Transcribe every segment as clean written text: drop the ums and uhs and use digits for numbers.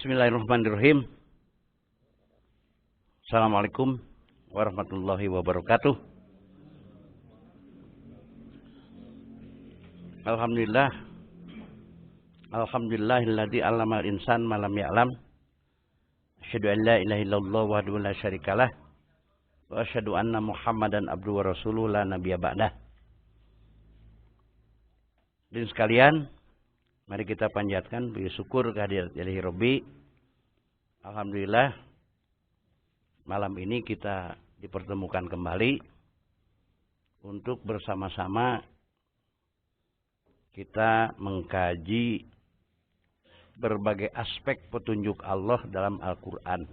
Bismillahirrahmanirrahim. Assalamualaikum warahmatullahi wabarakatuh. Alhamdulillahilladzi 'allamal insan ma lam ya'lam. Asyhadu an la ilaha illallah wahdahu la syarikalah wa asyhadu anna Muhammadan abduhu wa rasuluhu la nabiyya ba'dah. Hadirin sekalian, mari kita panjatkan puji syukur kehadirat Ilahi Rabbi. Alhamdulillah, malam ini kita dipertemukan kembali untuk bersama-sama kita mengkaji berbagai aspek petunjuk Allah dalam Al-Quran.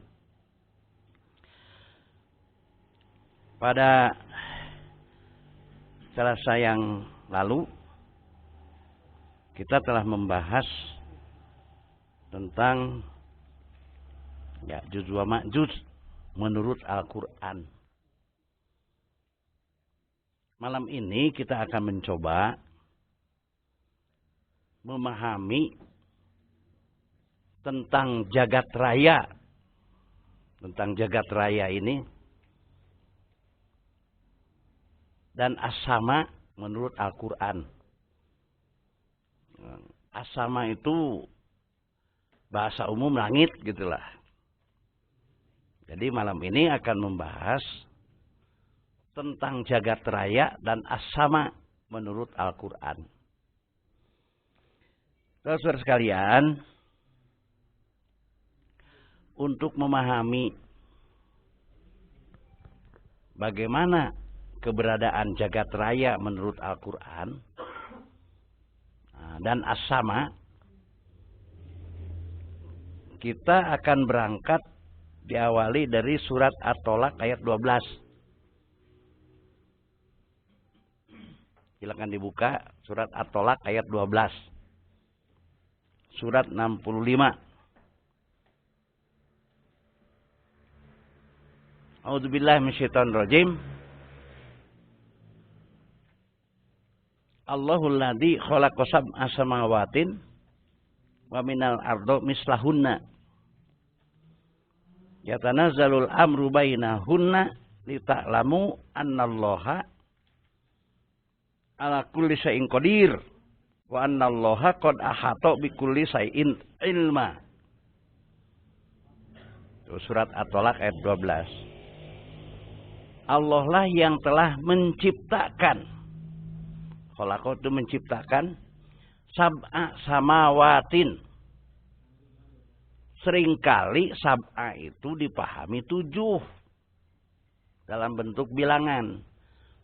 Pada Selasa yang lalu, kita telah membahas tentang Ya'juj wa Ma'juj menurut Al-Quran. Malam ini kita akan mencoba memahami tentang jagat raya. Tentang jagat raya ini dan as-sama menurut Al-Quran. As-sama itu bahasa umum langit gitulah. Jadi malam ini akan membahas tentang jagat raya dan as-sama menurut Al-Quran. Saudara sekalian, untuk memahami bagaimana keberadaan jagat raya menurut Al-Quran dan as-sama, kita akan berangkat diawali dari surat At-Tolaq ayat 12. Silakan dibuka surat At-Tolaq ayat 12. Surat 65. A'udzubillahi minasyaitonirrajim. Allahul ladzi khalaqa sab'a samawatin wa minal ardo mislahunna yatanazzalul amru bainahunna lita'lamu annallaha ala kulli syai'in qadir wa annallaha qad ahata bikulli syai'in ilma. Surat At-Tolaq ayat 12. Allah lah yang telah menciptakan, khalaqa itu menciptakan, sab'a samawatin. Seringkali sab'a itu dipahami 7 dalam bentuk bilangan.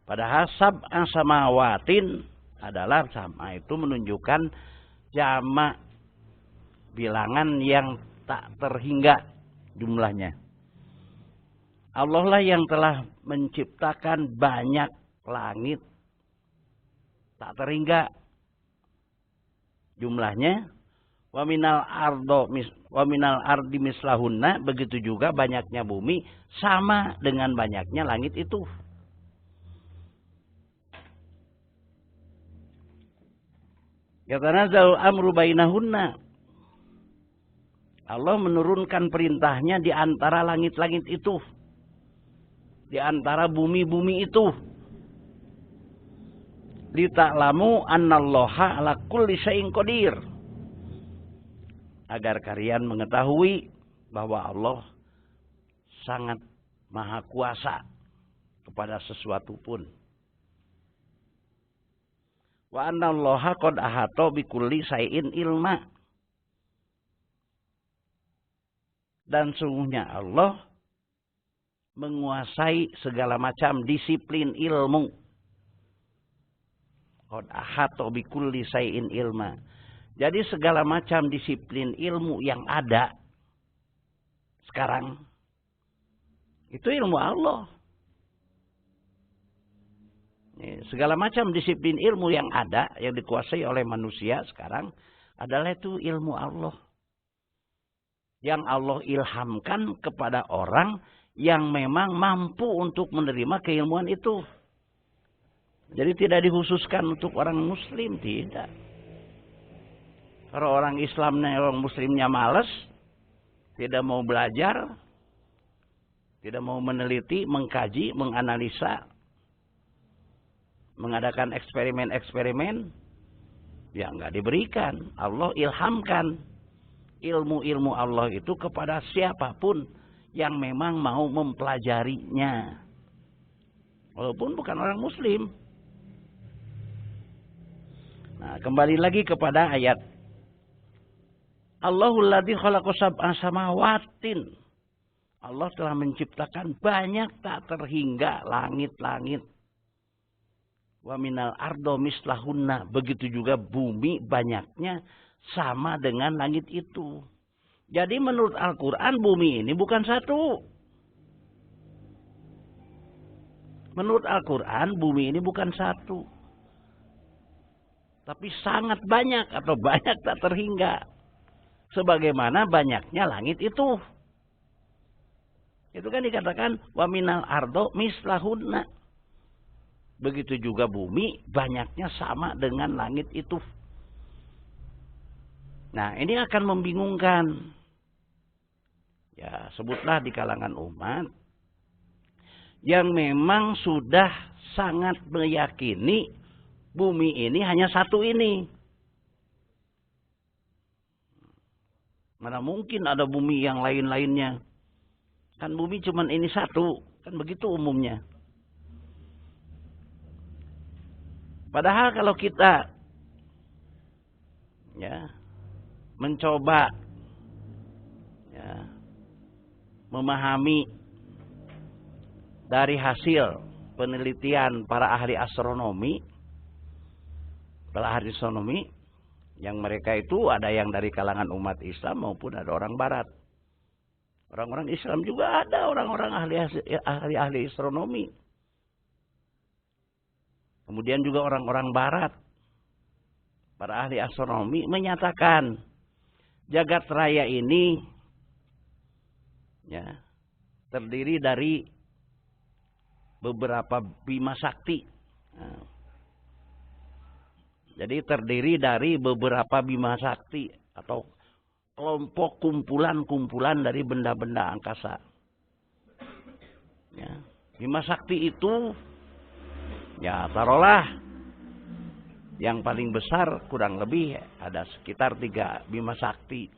Padahal sab'a samawatin adalah sab'a itu menunjukkan jamak bilangan yang tak terhingga jumlahnya. Allah lah yang telah menciptakan banyak langit tak terhingga jumlahnya. Wa minal ardi mislahunna, begitu juga banyaknya bumi sama dengan banyaknya langit itu. Yatanazzalul amru bainahunna. Allah menurunkan perintahnya di antara langit-langit itu, di antara bumi-bumi itu. Lita'lamu annallaha ala kulli syai'in qadir. Agar kalian mengetahui bahwa Allah sangat maha kuasa kepada sesuatu pun. Wa annallaha qad ahata bikulli syai'in ilma. Dan sungguhnya Allah menguasai segala macam disiplin ilmu. Qad ahata bikulli syai'in ilma. Jadi segala macam disiplin ilmu yang ada sekarang itu ilmu Allah. Segala macam disiplin ilmu yang ada, yang dikuasai oleh manusia sekarang adalah itu ilmu Allah. Yang Allah ilhamkan kepada orang yang memang mampu untuk menerima keilmuan itu. Jadi tidak dikhususkan untuk orang muslim, tidak. Kalau orang Islamnya, orang muslimnya malas, tidak mau belajar, tidak mau meneliti, mengkaji, menganalisa, mengadakan eksperimen-eksperimen, ya nggak diberikan. Allah ilhamkan ilmu-ilmu Allah itu kepada siapapun yang memang mau mempelajarinya, walaupun bukan orang Muslim. Nah, kembali lagi kepada ayat Allahul ladzi khalaqa sab'a samawatin. Allah telah menciptakan banyak tak terhingga langit-langit. Wa minal ardo mislahunna. Begitu juga bumi banyaknya sama dengan langit itu. Jadi menurut Al-Quran bumi ini bukan satu. Menurut Al-Quran bumi ini bukan satu. Tapi sangat banyak atau banyak tak terhingga. Sebagaimana banyaknya langit itu. Itu kan dikatakan wa minal ardo mislahunna. Begitu juga bumi banyaknya sama dengan langit itu. Nah, ini akan membingungkan. Ya, sebutlah di kalangan umat yang memang sudah sangat meyakini bumi ini hanya satu ini. Mana mungkin ada bumi yang lain-lainnya. Kan bumi cuman ini satu. Kan begitu umumnya. Padahal kalau kita ya mencoba ya memahami dari hasil penelitian para ahli astronomi, yang mereka itu ada yang dari kalangan umat Islam maupun ada orang Barat. Orang-orang Islam juga ada orang-orang ahli astronomi. Kemudian juga orang-orang Barat, para ahli astronomi menyatakan jagat raya ini ya terdiri dari beberapa bima sakti. Nah, jadi terdiri dari beberapa bima sakti atau kelompok kumpulan-kumpulan dari benda-benda angkasa. Ya, bima sakti itu ya taruhlah yang paling besar kurang lebih ada sekitar 3 bima sakti.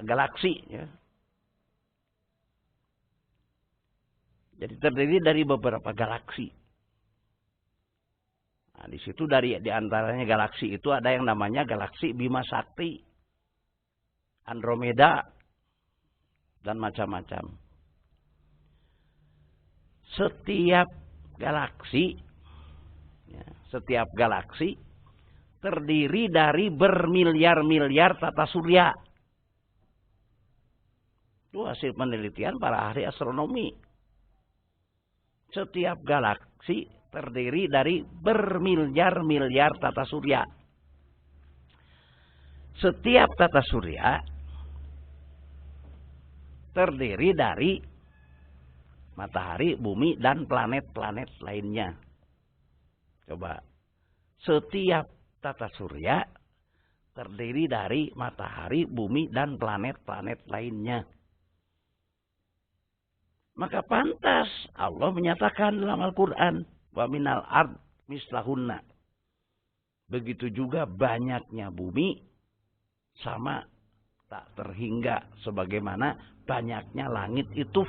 Galaksi ya. Jadi terdiri dari beberapa galaksi. Nah, di situ di antaranya galaksi itu ada yang namanya galaksi Bima Sakti, Andromeda, dan macam-macam. Setiap galaksi terdiri dari bermiliar-miliar tata surya. Itu hasil penelitian para ahli astronomi. Setiap galaksi terdiri dari bermiliar-miliar tata surya. Setiap tata surya terdiri dari matahari, bumi, dan planet-planet lainnya. Coba. Setiap tata surya terdiri dari matahari, bumi, dan planet-planet lainnya. Maka pantas Allah menyatakan dalam Al-Quran, wa minal ard mislahunna. Begitu juga banyaknya bumi sama tak terhingga sebagaimana banyaknya langit itu.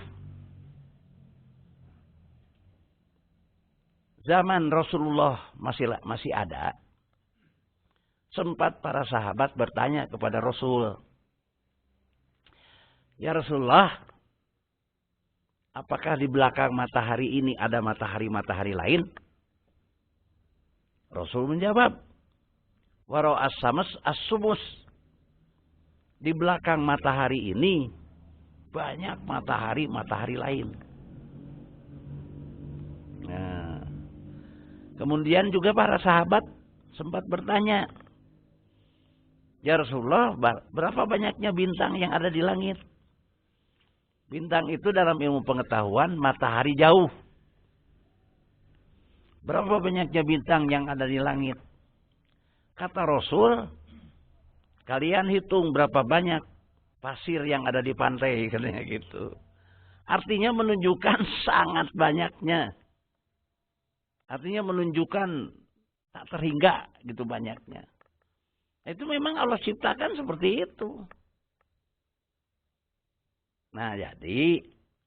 Zaman Rasulullah masih ada. Sempat para sahabat bertanya kepada Rasul, ya Rasulullah, apakah di belakang matahari ini ada matahari-matahari lain? Rasul menjawab, waro as-samas as-sumus. Di belakang matahari ini banyak matahari-matahari lain. Nah, kemudian juga para sahabat sempat bertanya, ya Rasulullah, berapa banyaknya bintang yang ada di langit? Bintang itu dalam ilmu pengetahuan matahari jauh. Berapa banyaknya bintang yang ada di langit? Kata Rasul, Kalian hitung berapa banyak pasir yang ada di pantai, katanya gitu. Artinya menunjukkan sangat banyaknya. Artinya menunjukkan tak terhingga gitu banyaknya. Itu memang Allah ciptakan seperti itu. Nah, jadi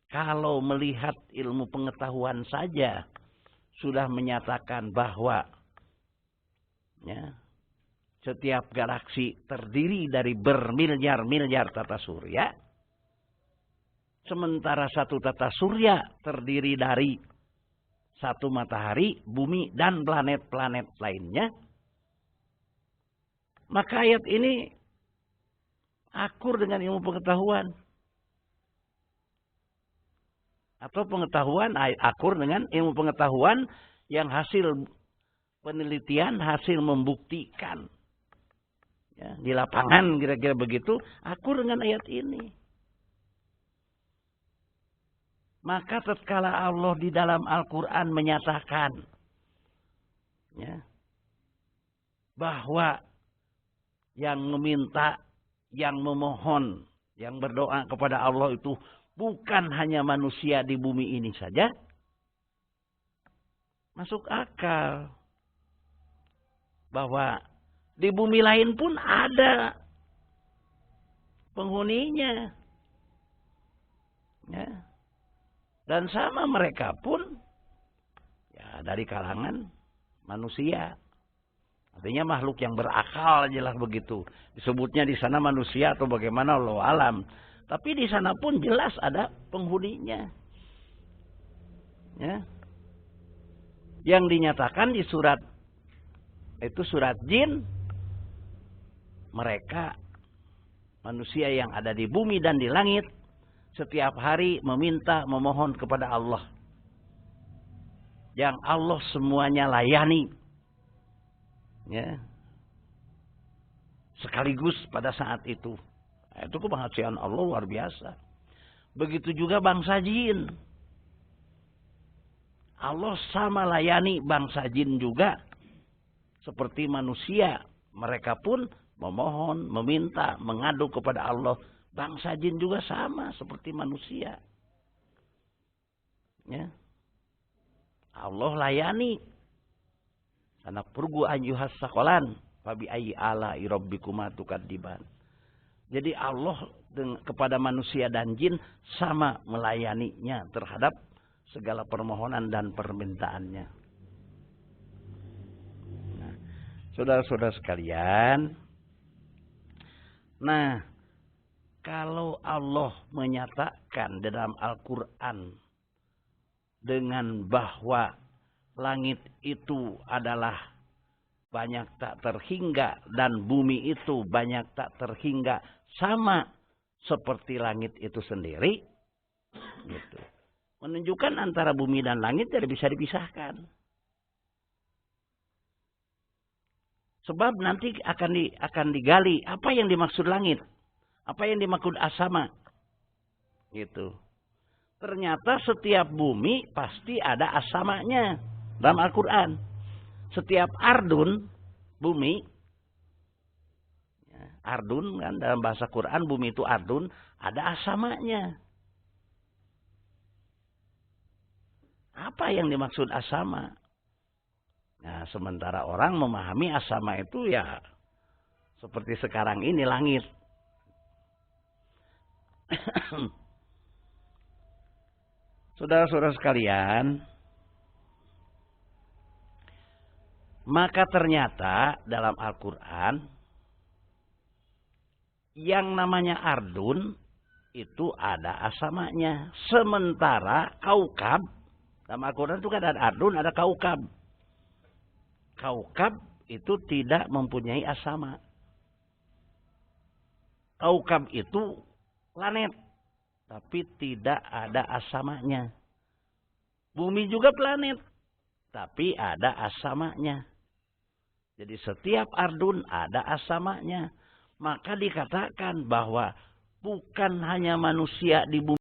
kalau melihat ilmu pengetahuan saja sudah menyatakan bahwa ya, setiap galaksi terdiri dari bermiliar-miliar tata surya. Sementara satu tata surya terdiri dari satu matahari, bumi, dan planet-planet lainnya. Maka ayat ini akur dengan ilmu pengetahuan. Atau pengetahuan akur dengan ilmu pengetahuan yang hasil penelitian, hasil membuktikan. Ya, di lapangan kira-kira begitu, akur dengan ayat ini. Maka tatkala Allah di dalam Al-Quran menyatakan ya, bahwa yang meminta, yang memohon, yang berdoa kepada Allah itu bukan hanya manusia di bumi ini saja, masuk akal bahwa di bumi lain pun ada penghuninya. Ya. Dan sama mereka pun ya dari kalangan manusia. Artinya makhluk yang berakal jelas begitu. Disebutnya di sana manusia atau bagaimana Allah alam. Tapi di sana pun jelas ada penghuninya. Ya. Yang dinyatakan di surat itu surat Jin. Mereka manusia yang ada di bumi dan di langit setiap hari meminta, memohon kepada Allah. Yang Allah semuanya layani. Ya. Sekaligus pada saat itu. Itu kemahasian Allah luar biasa. Begitu juga bangsa jin. Allah sama layani bangsa jin juga. Seperti manusia. Mereka pun memohon, meminta, mengadu kepada Allah. Bangsa jin juga sama seperti manusia. Ya. Allah layani. Karena purgu ayyuhas sakolan. Fabi ayyi ala irabbikuma tukadziban. Jadi Allah kepada manusia dan jin sama melayaninya terhadap segala permohonan dan permintaannya. Nah, saudara-saudara sekalian. Nah, kalau Allah menyatakan dalam Al-Quran dengan bahwa langit itu adalah banyak tak terhingga dan bumi itu banyak tak terhingga sama seperti langit itu sendiri, gitu. Menunjukkan antara bumi dan langit tidak bisa dipisahkan. Sebab nanti akan digali apa yang dimaksud langit. Apa yang dimaksud asama? Gitu. Ternyata setiap bumi pasti ada asamanya dalam Al-Quran. Setiap ardun, bumi. Ardun kan dalam bahasa Quran bumi itu ardun. Ada asamanya. Apa yang dimaksud asama? Nah, sementara orang memahami asama itu ya seperti sekarang ini langit. Saudara-saudara sekalian, maka ternyata dalam Al-Quran yang namanya ardun itu ada asamanya. Sementara kaukab, dalam Al-Quran itu kan ada ardun, ada kaukab. Kaukab itu tidak mempunyai asama. Kaukab itu planet, tapi tidak ada asamanya. Bumi juga planet, tapi ada asamanya. Jadi setiap ardun ada asamanya. Maka dikatakan bahwa bukan hanya manusia di bumi